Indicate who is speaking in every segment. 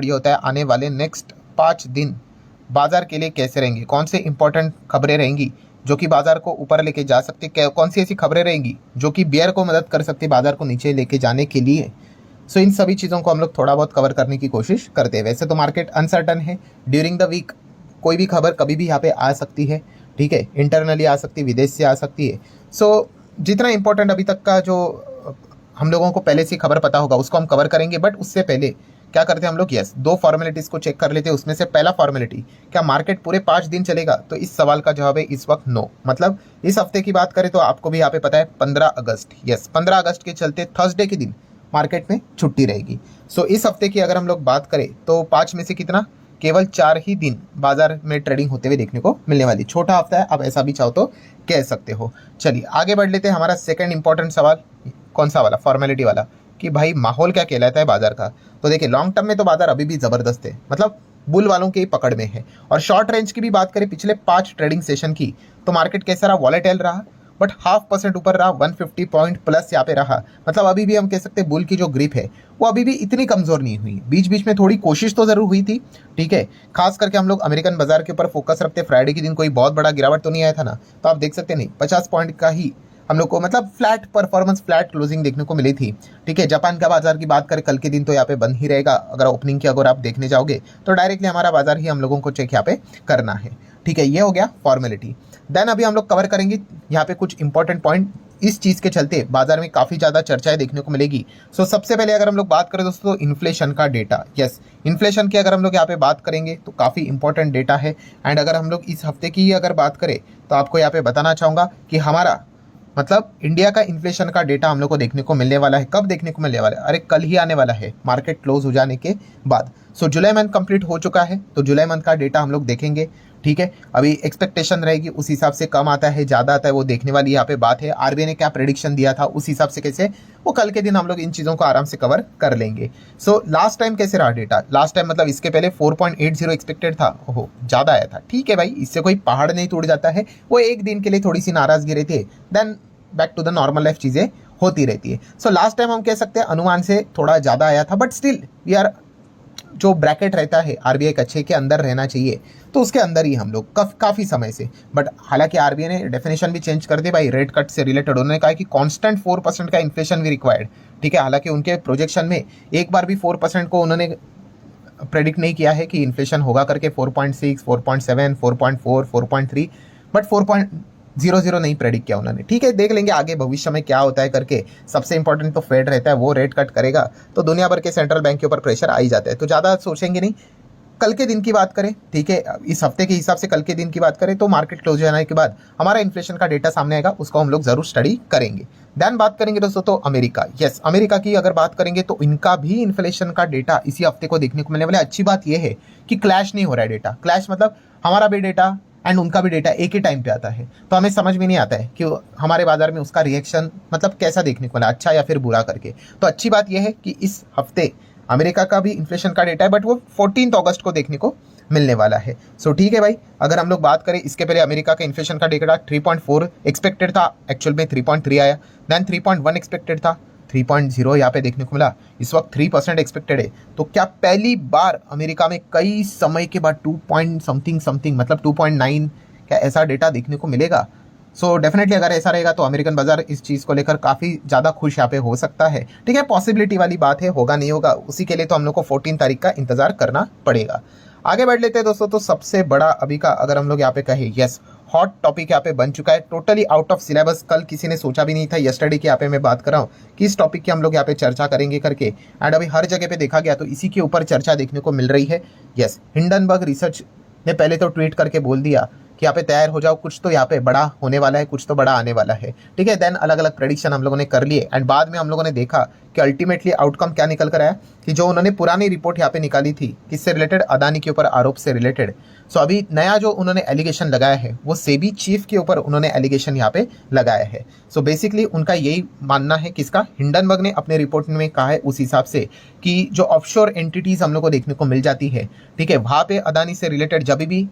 Speaker 1: Video होता है आने वाले नेक्स्ट 5 दिन बाजार के लिए कैसे रहेंगे, कौन से इंपॉर्टेंट खबरें रहेंगी जो कि बाजार को ऊपर लेके जा सकती, कौन सी ऐसी खबरें रहेंगी जो कि बियर को मदद कर सकती बाजार को नीचे लेके जाने के लिए। सो इन सभी चीज़ों को हम लोग थोड़ा बहुत कवर करने की कोशिश करते हैं। वैसे तो मार्केट अनसर्टन है, ड्यूरिंग द वीक कोई भी खबर कभी भी यहाँ पे आ सकती है, ठीक है, इंटरनली आ सकती है, विदेश से आ सकती है। सो जितना इंपॉर्टेंट अभी तक का जो हम लोगों को पहले से खबर पता होगा उसको हम कवर करेंगे, बट उससे पहले क्या करते हैं हम लोग, यस, 2 फॉर्मेलिटीज़ को चेक कर लेते हैं। उसमें से पहला फॉर्मेलिटी, क्या मार्केट पूरे 5 दिन चलेगा? तो इस सवाल का जवाब है इस वक्त नो। मतलब इस हफ्ते की बात करें तो आपको भी यहाँ पे पता है 15 अगस्त, यस, 15 अगस्त के चलते थर्सडे के दिन मार्केट में छुट्टी रहेगी। सो इस हफ्ते की अगर हम लोग बात करें तो 5 में से कितना, केवल 4 ही दिन बाजार में ट्रेडिंग होते हुए देखने को मिलने वाली। छोटा हफ्ता है, आप ऐसा भी चाहो तो कह सकते हो। चलिए आगे बढ़ लेते हैं। हमारा सेकंड इंपॉर्टेंट सवाल कौन सा वाला, फॉर्मेलिटी वाला, कि भाई माहौल क्या कहलाता है बाजार का। तो देखिए लॉन्ग टर्म में तो बाजार अभी भी ज़बरदस्त है, मतलब बुल वालों के पकड़ में है। और शॉर्ट रेंज की भी बात करें पिछले 5 ट्रेडिंग सेशन की, तो मार्केट कैसा रहा, वॉलेटाइल रहा, बट 0.5% ऊपर रहा, 150 पॉइंट प्लस यहाँ पे रहा। मतलब अभी भी हम कह सकते हैं बुल की जो ग्रिप है वो अभी भी इतनी कमज़ोर नहीं हुई। बीच बीच में थोड़ी कोशिश तो ज़रूर हुई थी, ठीक है। खास करके हम लोग अमेरिकन बाजार के ऊपर फोकस रखते, फ्राइडे के दिन कोई बहुत बड़ा गिरावट तो नहीं आया था ना, तो आप देख सकते नहीं 50 पॉइंट का ही हम लोग को मतलब फ्लैट परफॉर्मेंस, फ्लैट क्लोजिंग देखने को मिली थी, ठीक है। जापान का बाजार की बात करें कल के दिन तो यहाँ पे बंद ही रहेगा। अगर ओपनिंग की अगर आप देखने जाओगे तो डायरेक्टली हमारा बाजार ही हम लोगों को चेक यहाँ पे करना है, ठीक है। ये हो गया फॉर्मेलिटी। देन अभी हम लोग कवर करेंगे यहाँ पे कुछ इंपॉर्टेंट पॉइंट, इस चीज़ के चलते बाजार में काफ़ी ज़्यादा चर्चाएं देखने को मिलेगी। सो सबसे पहले अगर हम लोग बात करें दोस्तों इन्फ्लेशन का डेटा, यस, इन्फ्लेशन की अगर हम लोग यहाँ पे बात करेंगे तो काफ़ी इंपॉर्टेंट डेटा है। एंड अगर हम लोग इस हफ्ते की अगर बात करें तो आपको यहाँ पे बताना चाहूँगा कि हमारा मतलब इंडिया का इन्फ्लेशन का डेटा हम लोग को देखने को मिलने वाला है। कब देखने को मिलने वाला है? अरे कल ही आने वाला है, मार्केट क्लोज हो जाने के बाद। सो जुलाई मंथ कंप्लीट हो चुका है, तो जुलाई मंथ का डेटा हम लोग देखेंगे, ठीक है। अभी एक्सपेक्टेशन रहेगी उस हिसाब से कम आता है ज़्यादा आता है वो देखने वाली यहाँ पे बात है। आरबीआई ने क्या प्रेडिक्शन दिया था उस हिसाब से कैसे, वो कल के दिन हम लोग इन चीज़ों को आराम से कवर कर लेंगे। सो लास्ट टाइम कैसे रहा डेटा, लास्ट टाइम मतलब इसके पहले 4.80 एक्सपेक्टेड था, ओहो ज़्यादा आया था, ठीक है भाई, इससे कोई पहाड़ नहीं टूट जाता है। वो एक दिन के लिए थोड़ी सी नाराज़गी रहती है, then back to the normal life चीज़ें होती रहती है। सो लास्ट टाइम हम कह सकते हैं अनुमान से थोड़ा ज़्यादा आया था, बट स्टिल वी आर, जो ब्रैकेट रहता है आरबीआई के अच्छे के अंदर रहना चाहिए, तो उसके अंदर ही हम लोग काफ़ी समय से। बट हालांकि आरबीआई ने डेफिनेशन भी चेंज कर दी भाई, रेट कट से रिलेटेड उन्होंने कहा कि कांस्टेंट 4% का इन्फ्लेशन भी रिक्वायर्ड, ठीक है। हालांकि उनके प्रोजेक्शन में एक बार भी 4% को उन्होंने प्रेडिक्ट नहीं किया है कि इन्फ्लेशन होगा करके, 4.6, 4.7, 4.4, 4.3, बट 4.00 नहीं प्रेडिक्ट किया उन्होंने, ठीक है। देख लेंगे आगे भविष्य में क्या होता है करके। सबसे इंपॉर्टेंट तो फेड रहता है, वो रेट कट करेगा तो दुनिया भर के सेंट्रल बैंक के ऊपर प्रेशर आ ही जाता है, तो ज़्यादा सोचेंगे नहीं। कल के दिन की बात करें, ठीक है, इस हफ्ते के हिसाब से कल के दिन की बात करें तो मार्केट क्लोज होने के बाद हमारा इन्फ्लेशन का डेटा सामने आएगा, उसको हम लोग जरूर स्टडी करेंगे। देन बात करेंगे दोस्तों तो अमेरिका, यस, अमेरिका की अगर बात करेंगे तो इनका भी इन्फ्लेशन का डेटा इसी हफ्ते को देखने को मिलने वाला है। अच्छी बात यह है कि क्लैश नहीं हो रहा है डेटा, क्लैश मतलब हमारा भी डेटा एंड उनका भी डेटा एक ही टाइम पे आता है, तो हमें समझ में नहीं आता है कि हमारे बाजार में उसका रिएक्शन मतलब कैसा देखने को मिला, अच्छा या फिर बुरा करके। तो अच्छी बात यह है कि इस हफ्ते अमेरिका का भी इन्फ्लेशन का डेटा है, बट वो 14 अगस्त को देखने को मिलने वाला है। सो ठीक है भाई, अगर हम लोग बात करें इसके पहले अमेरिका का इन्फ्लेशन का डेटा 3.4 एक्सपेक्टेड था, एक्चुअल में 3.3 आया, देन 3.1 एक्सपेक्टेड था, 3.0 यहाँ पे देखने को मिला, इस वक्त 3% एक्सपेक्टेड है। तो क्या पहली बार अमेरिका में कई समय के बाद 2 पॉइंट समथिंग मतलब 2.9 क्या ऐसा डेटा देखने को मिलेगा? सो डेफिनेटली अगर ऐसा रहेगा तो अमेरिकन बाजार इस चीज़ को लेकर काफ़ी ज़्यादा खुश यहाँ पे हो सकता है, ठीक है। पॉसिबिलिटी वाली बात है, होगा नहीं होगा उसी के लिए तो हम लोग को 14 तारीख का इंतजार करना पड़ेगा। आगे बढ़ लेते हैं दोस्तों, तो सबसे बड़ा अभी का अगर हम लोग यहाँ पे कहें, यस, हॉट टॉपिक यहाँ पे बन चुका है, टोटली आउट ऑफ सिलेबस, कल किसी ने सोचा भी नहीं था, यस्टरडे की यहाँ पे मैं बात कर रहा हूँ कि इस टॉपिक की हम लोग यहाँ पे चर्चा करेंगे करके। एंड अभी हर जगह पे देखा गया तो इसी के ऊपर चर्चा देखने को मिल रही है। यस, हिंडनबर्ग रिसर्च ने पहले तो ट्वीट करके बोल दिया कि यहाँ पे तैयार हो जाओ, कुछ तो यहाँ पे बड़ा होने वाला है, कुछ तो बड़ा आने वाला है, ठीक है। देन अलग अलग प्रेडिक्शन हम लोगों ने कर लिए एंड बाद में हम लोगों ने देखा कि अल्टीमेटली आउटकम क्या निकल कर आया कि जो उन्होंने पुरानी रिपोर्ट यहाँ पे निकाली थी किससे रिलेटेड, अदानी के ऊपर आरोप से रिलेटेड। सो अभी नया जो उन्होंने एलिगेशन लगाया है वो सेबी चीफ के ऊपर उन्होंने एलिगेशन यहाँ पे लगाया है। सो बेसिकली उनका यही मानना है, किसका, हिंडनबर्ग ने अपने रिपोर्ट में कहा है उस हिसाब से कि जो ऑफशोर एंटिटीज हम लोग को देखने को मिल जाती है, ठीक है, वहाँ पे अदानी से रिलेटेड जब भी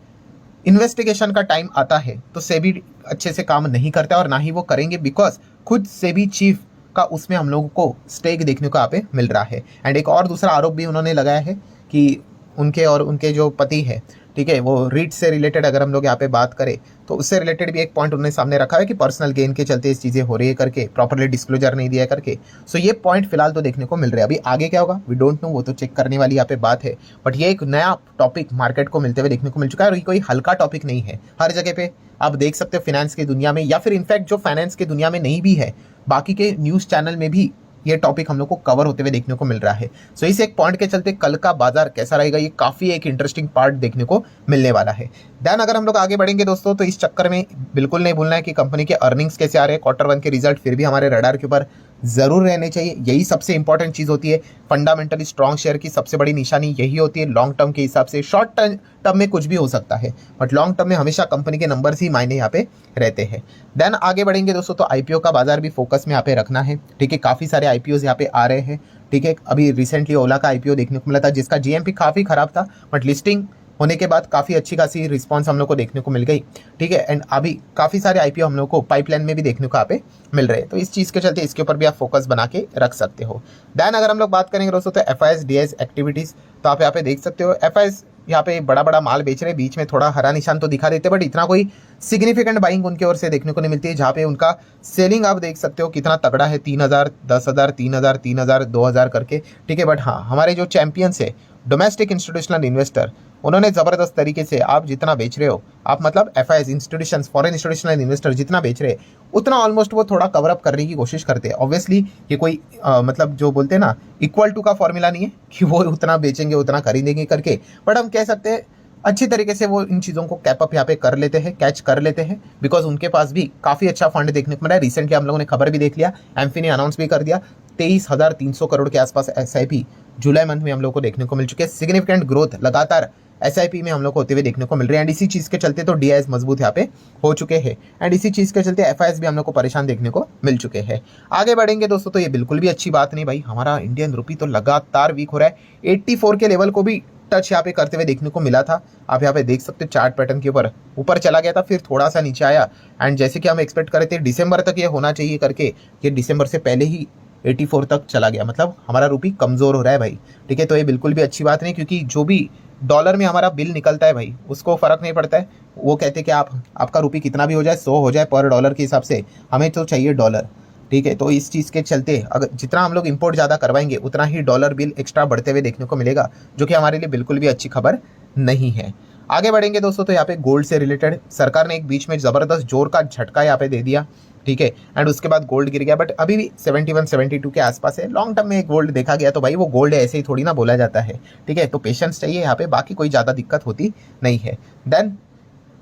Speaker 1: इन्वेस्टिगेशन का टाइम आता है तो सेबी अच्छे से काम नहीं करता और ना ही वो करेंगे, बिकॉज खुद सेबी चीफ का उसमें हम लोगों को स्टेक देखने को यहाँ पे मिल रहा है। एंड एक और दूसरा आरोप भी उन्होंने लगाया है कि उनके और उनके जो पति है, ठीक है, वो रीट से रिलेटेड अगर हम लोग यहाँ पे बात करें तो उससे रिलेटेड भी एक पॉइंट उन्होंने सामने रखा है कि पर्सनल गेन के चलते इस चीज़ें हो रही है करके, प्रॉपरली डिस्क्लोजर नहीं दिया करके। सो ये पॉइंट फिलहाल तो देखने को मिल रहा है। अभी आगे क्या होगा वी डोंट नो, वो तो चेक करने वाली यहाँ पे बात है। बट ये एक नया टॉपिक मार्केट को मिलते हुए देखने को मिल चुका है और ये कोई हल्का टॉपिक नहीं है। हर जगह पे आप देख सकते हो फाइनेंस की दुनिया में, या फिर इनफैक्ट जो फाइनेंस की दुनिया में नहीं भी है, बाकी के न्यूज़ चैनल में भी ये टॉपिक हम लोग को कवर होते हुए देखने को मिल रहा है। सो इस एक पॉइंट के चलते कल का बाजार कैसा रहेगा, ये काफी एक इंटरेस्टिंग पार्ट देखने को मिलने वाला है। देन अगर हम लोग आगे बढ़ेंगे दोस्तों, तो इस चक्कर में बिल्कुल नहीं भूलना है कि कंपनी के अर्निंग्स कैसे आ रहे हैं, Q1 के रिजल्ट फिर भी हमारे रडार के ऊपर जरूर रहने चाहिए। यही सबसे इंपॉर्टेंट चीज होती है। फंडामेंटली स्ट्रॉन्ग शेयर की सबसे बड़ी निशानी यही होती है लॉन्ग टर्म के हिसाब से। शॉर्ट टर्म में कुछ भी हो सकता है, बट लॉन्ग टर्म में हमेशा कंपनी के नंबर्स ही मायने यहाँ पे रहते हैं। देन आगे बढ़ेंगे दोस्तों, तो आईपीओ का बाजार भी फोकस में यहाँ पे रखना है, ठीक है। काफी सारे आईपीओ यहाँ पे आ रहे हैं, ठीक है। अभी रिसेंटली ओला का आईपीओ देखने को मिला था जिसका जीएमपी काफी खराब था, बट लिस्टिंग होने के बाद काफ़ी अच्छी खासी रिस्पांस हम लोग को देखने को मिल गई, ठीक है। एंड अभी काफ़ी सारे आईपीओ हम लोग को पाइपलाइन में भी देखने को यहाँ पे मिल रहे हैं। तो इस चीज़ के चलते इसके ऊपर भी आप फोकस बना के रख सकते हो। देन अगर हम लोग बात करेंगे दोस्तों, तो एफआईएस डीआईएस एक्टिविटीज़, तो आप यहाँ पे देख सकते हो एफआईएस यहाँ पे बड़ा बड़ा माल बेच रहे हैं। बीच में थोड़ा हरा निशान तो दिखा देते हैं, बट इतना कोई सिग्निफिकेंट बाइंग उनकी ओर से देखने को नहीं मिलती है। जहाँ पे उनका सेलिंग आप देख सकते हो कितना तगड़ा है, 3000, 10,000, 3,000, 3,000, 2,000 करके, ठीक है। बट हाँ, हमारे जो चैंपियंस है डोमेस्टिक इंस्टीट्यूशनल इन्वेस्टर, उन्होंने ज़बरदस्त तरीके से आप जितना बेच रहे हो, आप मतलब FIS institutions, foreign institutional investor जितना बेच रहे हैं उतना ऑलमोस्ट वो थोड़ा कवर अप करने की कोशिश करते हैं। ऑब्वियसली ये कोई मतलब जो बोलते हैं ना इक्वल टू का फॉर्मूला नहीं है कि वो उतना बेचेंगे उतना खरीदेंगे करके, बट हम कह सकते हैं अच्छी तरीके से वो इन चीज़ों को कैप अप यहाँ पे कर लेते हैं, कैच कर लेते हैं, बिकॉज उनके पास भी काफ़ी अच्छा फंड देखने को मिला है। रिसेंटली हम लोगों ने खबर भी देख लिया, एम्फी ने अनाउंस भी कर दिया 23,300 करोड़ के आसपास एसआईपी जुलाई मंथ में हम लोग को देखने को मिल चुके हैं। सिग्निफिकेंट ग्रोथ लगातार एसआईपी में हम लोग को होते हुए देखने को मिल रहे हैं। एंड इसी चीज़ के चलते तो डीआईएस मजबूत यहाँ पे हो चुके हैं, एंड इसी चीज़ के चलते एफआईएस भी हम लोग को परेशान देखने को मिल चुके हैं। आगे बढ़ेंगे दोस्तों, तो ये बिल्कुल भी अच्छी बात नहीं भाई, हमारा इंडियन रुपी तो लगातार वीक हो रहा है। 84 के लेवल को भी टच यहाँ पे करते हुए देखने को मिला था। आप यहाँ पे देख सकते हो चार्ट पैटर्न के ऊपर चला गया था, फिर थोड़ा सा नीचे आया, एंड जैसे कि हम एक्सपेक्ट कर रहे थे दिसंबर तक ये होना चाहिए करके, ये दिसंबर से पहले ही 84 तक चला गया। मतलब हमारा रुपी कमज़ोर हो रहा है भाई, ठीक है। तो ये बिल्कुल भी अच्छी बात नहीं, क्योंकि जो भी डॉलर में हमारा बिल निकलता है भाई उसको फ़र्क नहीं पड़ता है। वो कहते हैं कि आपका रुपी कितना भी हो जाए, 100 हो जाए पर डॉलर के हिसाब से, हमें तो चाहिए डॉलर, ठीक है। तो इस चीज़ के चलते अगर जितना हम लोग इंपोर्ट ज़्यादा करवाएंगे उतना ही डॉलर बिल एक्स्ट्रा बढ़ते हुए देखने को मिलेगा, जो कि हमारे लिए बिल्कुल भी अच्छी खबर नहीं है। आगे बढ़ेंगे दोस्तों, तो यहाँ पे गोल्ड से रिलेटेड सरकार ने एक बीच में ज़बरदस्त जोर का झटका यहाँ पे दे दिया, ठीक है। एंड उसके बाद गोल्ड गिर गया, बट अभी भी 71, 72 के आसपास है। लॉन्ग टर्म में गोल्ड देखा गया तो भाई वो गोल्ड ऐसे ही थोड़ी ना बोला जाता है, ठीक है। तो पेशेंस चाहिए यहाँ पे, बाकी कोई ज़्यादा दिक्कत होती नहीं है। देन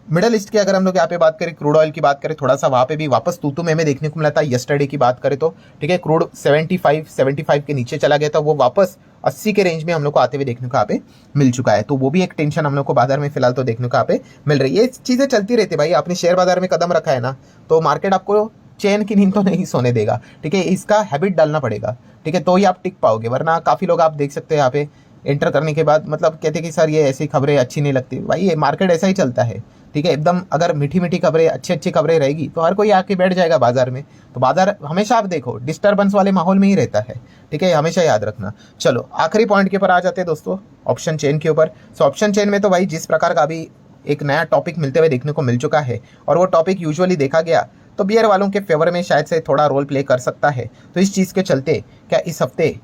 Speaker 1: मिडल ईस्ट की अगर हम लोग यहाँ पे बात करें, क्रूड ऑयल की बात करें, थोड़ा सा वहाँ पे भी वापस तू में देखने को मिला था। यस्टरडे की बात करें तो ठीक है, क्रूड 75 के नीचे चला गया था, वो वापस 80 के रेंज में हम लोग को आते हुए देखने को यहाँ पे मिल चुका है। तो वो भी एक टेंशन हम लोग को बाजार में फिलहाल तो देखने को यहाँ पे मिल रही है। ये चीज़ें चलती रहती है भाई, आपने शेयर बाजार में कदम रखा है ना, तो मार्केट आपको चैन की नींद तो नहीं सोने देगा, ठीक है। इसका हैबिट डालना पड़ेगा, ठीक है, तो ही आप टिक पाओगे। वरना काफ़ी लोग आप देख सकते हैं यहाँ पे एंटर करने के बाद मतलब कहते कि सर ये ऐसी खबरें अच्छी नहीं लगती। भाई ये मार्केट ऐसा ही चलता है, ठीक है। एकदम अगर मीठी मीठी खबरें, अच्छी अच्छी खबरें रहेगी तो हर कोई आके बैठ जाएगा बाजार में। तो बाजार हमेशा आप देखो डिस्टर्बेंस वाले माहौल में ही रहता है, ठीक है, हमेशा याद रखना। चलो आखिरी पॉइंट के ऊपर आ जाते हैं दोस्तों, ऑप्शन चेन के ऊपर। सो ऑप्शन चेन में तो भाई जिस प्रकार का अभी एक नया टॉपिक मिलते हुए देखने को मिल चुका है, और वो टॉपिक यूजुअली देखा गया तो बियर वालों के फेवर में शायद से थोड़ा रोल प्ले कर सकता है। तो इस चीज़ के चलते क्या इस हफ्ते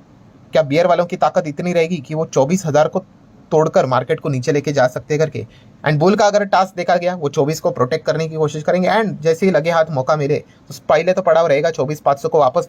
Speaker 1: क्या बियर वालों की ताकत इतनी रहेगी कि वो 24,000 को तोड़कर मार्केट को नीचे लेके जा सकते करके। एंड बुल का अगर टास्क देखा गया, वो 24 को प्रोटेक्ट करने की कोशिश करेंगे, एंड जैसे ही लगे हाथ मौका मिले तो पहले तो पड़ा रहेगा 24,500 को वापस